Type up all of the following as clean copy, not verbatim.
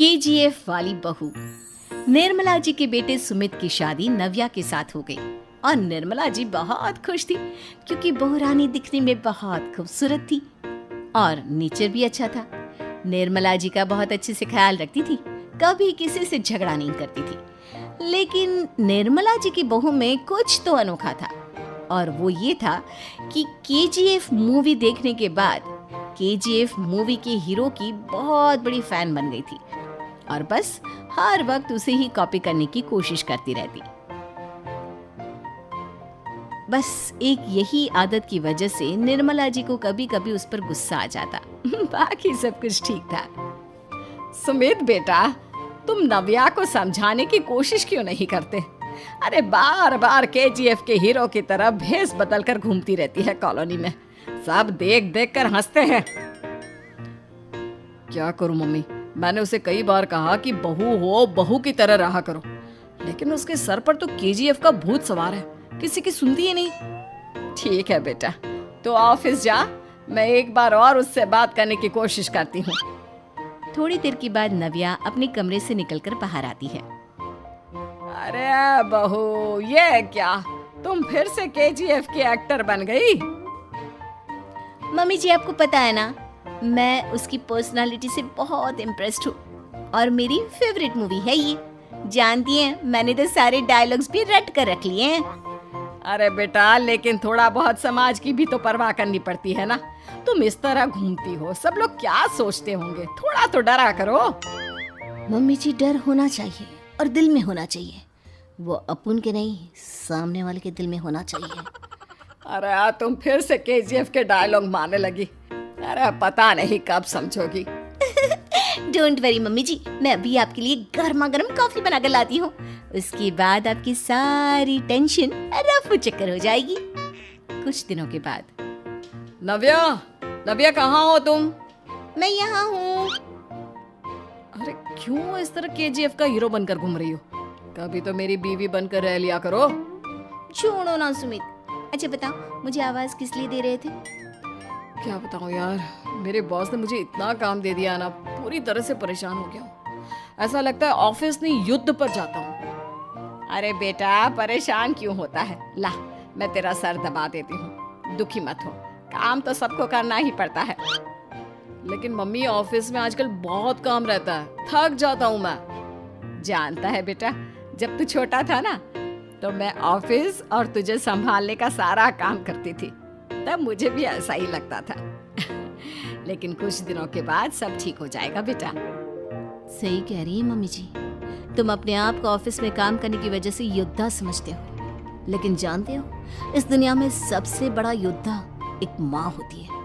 KGF वाली बहू। निर्मला जी के बेटे सुमित की शादी नव्या के साथ हो गई और निर्मला जी बहुत खुश थी क्योंकि बहू रानी दिखने में बहुत खूबसूरत थी और नेचर भी अच्छा था। निर्मला जी का बहुत अच्छे से ख्याल रखती थी, कभी किसी से झगड़ा नहीं करती थी। लेकिन निर्मला जी की बहू में कुछ तो अनोखा था और वो ये था कि केजीएफ मूवी देखने के बाद केजीएफ मूवी के हीरो की बहुत बड़ी फैन बन गई थी और बस हर वक्त उसे ही कॉपी करने की कोशिश करती रहती। बस एक यही आदत की वजह से निर्मला जी को कभी कभी उस पर गुस्सा आ जाता। बाकी सब कुछ ठीक था। सुमित बेटा, तुम नव्या को समझाने की कोशिश क्यों नहीं करते? अरे बार बार केजीएफ के हीरो की तरह भेस बदल कर घूमती रहती है कॉलोनी में। सब देख देख कर हंसते हैं। क्या करूं मम्मी, मैंने उसे कई बार कहा कि बहू हो, बहू की तरह रहा करो, लेकिन उसके सर पर तो केजीएफ का भूत सवार है, किसी की सुनती ही नहीं। ठीक है बेटा, तो ऑफिस जा, मैं एक बार और उससे बात करने की कोशिश करती हूँ। थोड़ी देर के बाद नव्या अपने कमरे से निकलकर बाहर आती है। अरे बहू, ये क्या, तुम फिर से केजीएफ की एक्टर बन गई? मम्मी जी, आपको पता है ना, मैं उसकी पर्सनालिटी से बहुत इम्प्रेस्ड हूँ और मेरी फेवरेट मूवी है ये। जानती हैं, मैंने तो सारे डायलॉग्स भी रट कर रख लिए हैं। अरे बेटा, लेकिन थोड़ा बहुत समाज की भी तो परवाह करनी पड़ती है ना। तुम इस तरह घूमती हो, सब लोग क्या सोचते होंगे, थोड़ा तो डरा करो। मम्मी जी, डर होना चाहिए और दिल में होना चाहिए, वो अपन के नहीं, सामने वाले के दिल में होना चाहिए। अरे तुम फिर से केजीएफ के डायलॉग मारने लगी। अरे पता नहीं कब समझोगी। डोंट वरी मम्मी जी, मैं अभी आपके लिए गर्मा गर्म कॉफी बनाकर लाती हूँ। उसके बाद आपकी सारी टेंशन रफू चक्कर हो जाएगी। कुछ दिनों के बाद। नव्या, नव्या कहाँ हो तुम? मैं यहाँ हूँ। अरे क्यों इस तरह केजीएफ का हीरो बनकर घूम रही हो? कभी तो मेरी बीवी बनकर रह लिया करो। छोड़ो ना सुमित। अच्छा बताओ, मुझे आवाज किस लिए दे रहे थे? क्या बताऊं यार, मेरे बॉस ने मुझे इतना काम दे दिया ना, पूरी तरह से परेशान हो गया हूँ। ऐसा लगता है ऑफिस नहीं युद्ध पर जाता हूँ। अरे बेटा, परेशान क्यों होता है? ला, मैं तेरा सर दबा देती हूँ, दुखी मत हो, काम तो सबको करना ही पड़ता है। लेकिन मम्मी, ऑफिस में आजकल बहुत काम रहता है, थक जाता हूँ मैं। जानता है बेटा, जब तू छोटा था ना, तो मैं ऑफिस और तुझे संभालने का सारा काम करती थी, तब मुझे भी ऐसा ही लगता था। लेकिन कुछ दिनों के बाद सब ठीक हो जाएगा बेटा। सही कह रही है मम्मी जी, तुम अपने आप को ऑफिस में काम करने की वजह से योद्धा समझते हो, लेकिन जानते हो, इस दुनिया में सबसे बड़ा योद्धा एक माँ होती है।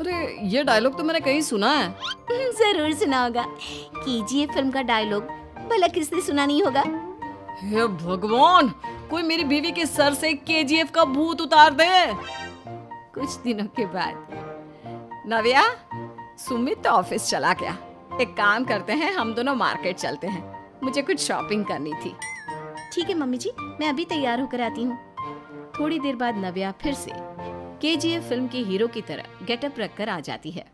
अरे ये डायलॉग तो मैंने कहीं सुना है। जरूर सुना होगा, केजीएफ फिल्म का डायलॉग, भला किसने सुना नहीं होगा? हे भगवान, कोई मेरी बीवी के सर से केजीएफ का भूत उतार दे। कुछ दिनों के बाद। नव्या, सुमित तो ऑफिस चला गया, एक काम करते हैं, हम दोनों मार्केट चलते हैं, मुझे कुछ शॉपिंग करनी थी। ठीक है मम्मी जी, मैं अभी तैयार होकर आती हूँ। थोड़ी देर बाद नव्या फिर से केजीएफ फिल्म के हीरो की तरह गेटअप रखकर आ जाती है।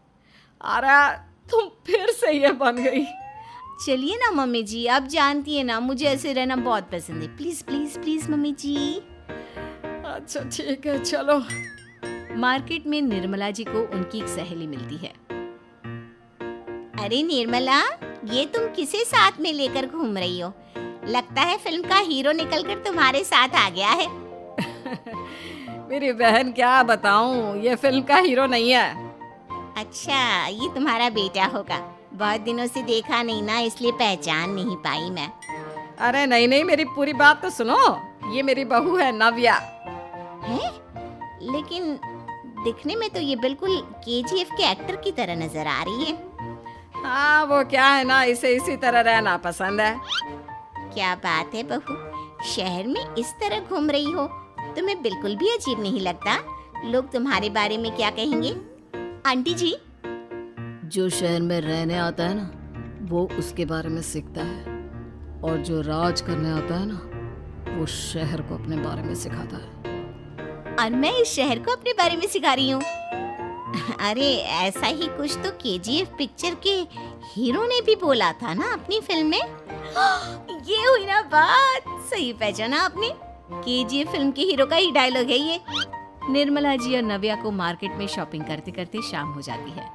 अरे तुम फिर से ये बन गई। चलिए ना मम्मी जी, आप जानती है ना, मुझे ऐसे रहना बहुत पसंद है। प्लीज प्लीज प्लीज मम्मी जी। अच्छा ठीक है, चलो। मार्केट में निर्मला जी को उनकी एक सहेली मिलती है। अरे निर्मला, ये तुम किसे साथ में लेकर घूम रही हो? लगता है फिल्म का हीरो निकलकर तुम्हारे साथ आ गया है। मेरी बहन, क्या बताऊं, ये फिल्म का हीरो नहीं है। अच्छा, ये तुम्हारा बेटा होगा, बहुत दिनों से देखा नहीं ना, इसलिए पहचान नहीं पाई मैं। अरे नहीं नहीं, मेरी पूरी बात तो सुनो, ये मेरी बहू है नव्या। है? लेकिन दिखने में तो ये बिल्कुल केजीएफ के एक्टर की तरह नजर आ रही है। हाँ, वो क्या है ना, इसे इसी तरह रहना पसंद है। क्या बात है बहू, शहर में इस तरह घूम रही हो, तुम्हें बिल्कुल भी अजीब नहीं लगता? लोग तुम्हारे बारे में क्या कहेंगे? आंटी जी, जो शहर में रहने आता है ना, वो उसके बारे में सीखता है, और जो राज करने आता है ना, वो शहर को अपने बारे में सिखाता है। और मैं इस शहर को अपने बारे में सिखा रही हूँ। अरे ऐसा ही कुछ तो केजीएफ पिक्चर के हीरो ने भी बोला था ना अपनी फिल्म में। ये हुई ना बात, सही पहचाना आपने। केजीएफ फिल्म के हीरो का ही डायलॉग है ये। निर्मला जी और नव्या को मार्केट में शॉपिंग करते करते शाम हो जाती है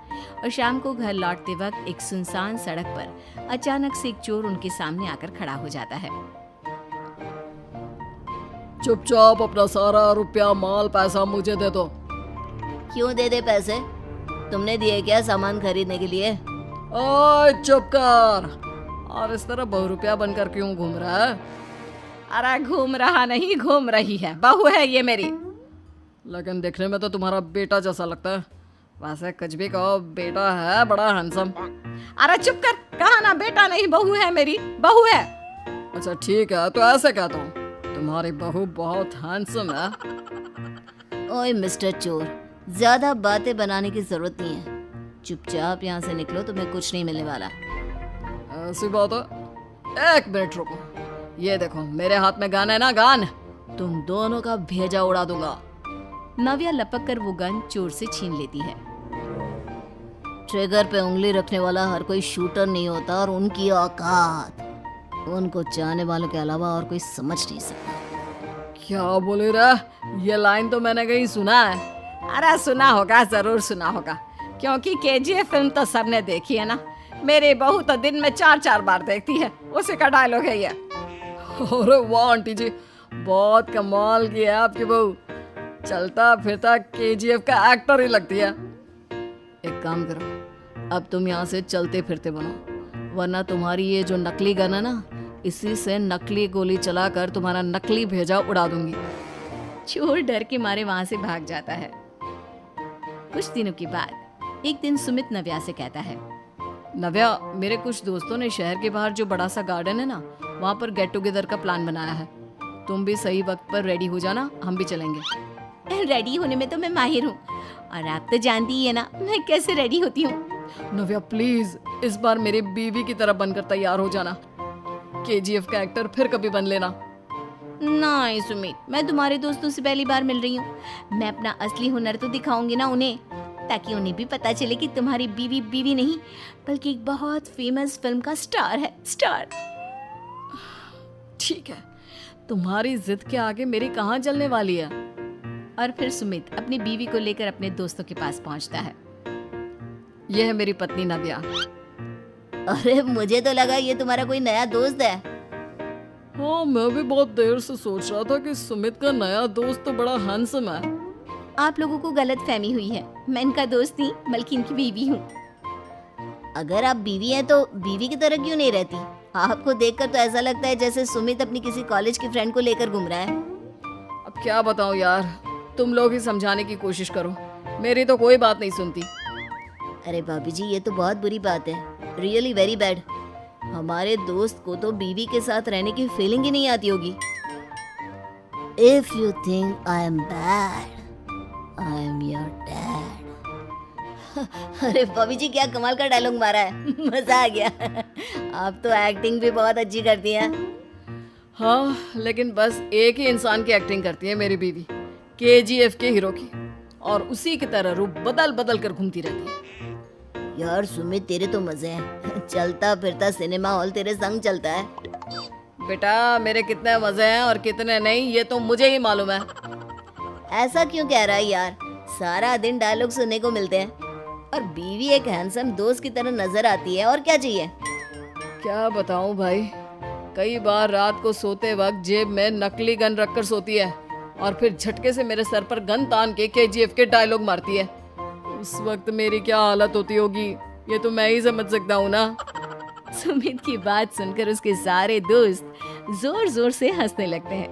और शाम को घर लौटते वक्त एक सुनसान सड़क पर अचानक से एक चोर उनके सामने आकर खड़ा हो जाता है। चुपचाप अपना सारा रुपया माल पैसा मुझे दे दो। क्यों दे दे पैसे? तुमने दिए क्या सामान खरीदने के लिए? ओए चुप कर। और इस तरह बहुरुपया बनकर क्यों घूम रहा है? अरे घूम रहा नहीं, घूम रही है, बहू है ये मेरी। लेकिन देखने में तो तुम्हारा बेटा जैसा लगता है। वैसे कुछ भी कहो, बेटा है बड़ा हैंडसम। अरे चुप कर, कहा ना बेटा नहीं बहू है मेरी, बहू है। अच्छा ठीक है, तो ऐसे कहता हूँ, तुम्हारी बहू बहुत हैंडसम है। ओए मिस्टर चोर, ज्यादा बातें बनाने की जरूरत नहीं है। चुपचाप यहाँ से निकलो, तुम्हें कुछ नहीं मिलने वाला। ऐसी बात है? एक मिनट रुको, ये देखो मेरे हाथ में गन है ना, गन। तुम दोनों का भेजा उड़ा दूंगा। नव्या लपक कर वो गन चोर से छीन लेती है। ट्रिगर पे उंगली रखने वाला हर कोई शूटर नहीं होता, और उनकी औकात उनको चाहने वालों के अलावा और कोई समझ नहीं सकता। क्या बोले रे? ये लाइन तो मैंने कहीं सुना है। अरे सुना होगा, जरूर सुना होगा, क्योंकि केजीएफ फिल्म तो सबने देखी है ना। मेरी बहू तो दिन में 4-4 बार देखती है, उसी का डायलॉग है ये। अरे वाह आंटी जी, बहुत कमाल की है आपकी बहू। चलता फिरता केजीएफ का एक्टर ही लगती है। एक काम करो, अब तुम यहाँ से चलते फिरते बनो, वरना तुम्हारी ये जो नकली गन है ना, इसी से नकली गोली चलाकर तुम्हारा नकली भेजा उड़ा दूंगी। चोर डर के मारे वहां से भाग जाता है। कुछ दिनों के बाद एक दिन सुमित नव्या से कहता है, नव्या, मेरे कुछ दोस्तों ने शहर के बाहर जो बड़ा सा गार्डन है ना, वहाँ पर गेट टुगेदर का प्लान बनाया है। तुम भी सही वक्त पर रेडी हो जाना, हम भी चलेंगे। रेडी होने में तो मैं माहिर हूँ, और आप तो जानती ही है ना मैं कैसे रेडी होती हूँ। नव्या प्लीज इस बार मेरी बीवी की तरह बनकर तैयार हो जाना। केजीएफ का एक्टर फिर कभी बन लेना। नहीं सुमित, मैं तुम्हारे दोस्तों से पहली बार मिल रही हूँ। मैं अपना असली हुनर तो दिखाऊंगी ना उन्हें, ताकि उन्हें भी पता चले कि तुम्हारी बीवी बीवी नहीं, बल्कि एक बहुत फेमस फिल्म का स्टार है, स्टार। ठीक है, तुम्हारी जिद के आगे मेरी कहाँ जलने वाली है। और फिर सुमित अपनी बीवी को लेकर अपने दोस्तों के पास पहुंचता है। यह है मेरी पत्नी नव्या। अरे मुझे तो लगा ये तुम्हारा कोई नया दोस्त है। हाँ, मैं भी बहुत देर से सोच रहा था कि सुमित का नया दोस्त तो बड़ा हैंडसम है। आप लोगों को गलत फहमी हुई है, मैं इनका दोस्त नहीं बल्कि इनकी बीवी हूँ। अगर आप बीवी हैं तो बीवी की तरह क्यों नहीं रहती? आपको देखकर तो ऐसा लगता है जैसे सुमित अपनी किसी कॉलेज की फ्रेंड को लेकर घूम रहा है। अब क्या बताऊं यार, तुम लोग ही समझाने की कोशिश करो, मेरी तो कोई बात नहीं सुनती। अरे भाभी जी, ये तो बहुत बुरी बात है, रियली वेरी बैड। हमारे दोस्त को तो बीवी के साथ रहने की फीलिंग ही नहीं आती होगी। If you think I am bad, I am your dad. अरे भाभी जी, क्या कमाल का डायलॉग मारा है, मजा आ गया। आप तो एक्टिंग भी बहुत अच्छी करती हैं। हाँ, लेकिन बस एक ही इंसान की एक्टिंग करती है मेरी बीवी, केजीएफ के हीरो की, और उसी की तरह रूप बदल बदल कर घूमती रहती है। यार सुमित, तेरे तो मजे हैं, चलता फिरता सिनेमा हॉल तेरे संग चलता है। बेटा, मेरे कितने मजे हैं और कितने नहीं ये तो मुझे ही मालूम है। ऐसा क्यों कह रहा है यार, सारा दिन डायलॉग सुनने को मिलते हैं, और बीवी एक हैंडसम दोस्त की तरह नजर आती है, और क्या चाहिए। क्या बताऊं भाई, कई बार रात को सोते वक्त जेब में नकली गन रखकर सोती है, और फिर झटके से मेरे सर पर गन तान के केजीएफ के डायलॉग मारती है। उस वक्त मेरी क्या हालत होती होगी ये तो मैं ही समझ सकता हूँ ना। सुमित की बात सुनकर उसके सारे दोस्त जोर जोर से हंसने लगते हैं।